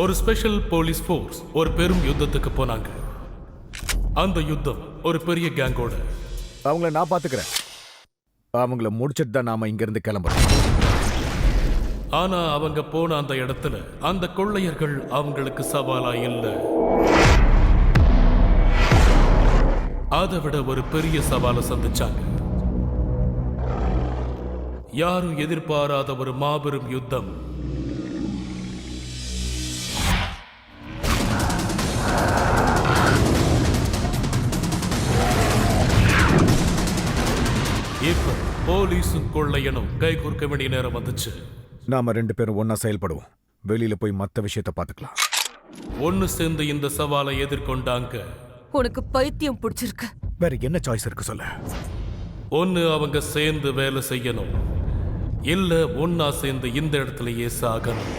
ஒரு special police force ஒரு பெரும் யுத்தத்துக்கு போனாங்க. அந்த யுத்தம் ஒரு பெரிய கேங்கோட. அவங்கள நான் பாத்துக்கிறேன். அவங்கள முடிச்சிட்டு தான் நாம இங்க இருந்து கிளம்புறோம். ஆனா அவங்க போன அந்த இடத்துல அந்த கொள்ளையர்கள் அவங்களுக்கு சவாலா இல்ல. அதை விட ஒரு பெரிய சவாலை சந்திச்சாங்க. யாரும் எதிர்பாராத ஒரு மாபெரும் யுத்தம். இப்ப போலீஸும் கொள்ளையனும் கை கோர்க்க வேண்டிய நேரம் வந்துச்சு. நாம 2 பேரும் ஒன்னா செயல்படுவோம். வெளியில போய் மத்த விஷயத்தை பாத்துக்கலாம். ஒன்னு சேர்ந்து இந்த சவாலை எதிர்கொண்டாங்க. உனக்கு பைத்தியம் பிடிச்சிருக்கு. வேற என்ன சாய்ஸ் இருக்கு சொல்ல? ஒன்னு அவங்க சேர்ந்து வேலை செய்யணும், இல்ல ஒன்னா சேர்ந்து இந்த இடத்துலயே சாகணும்.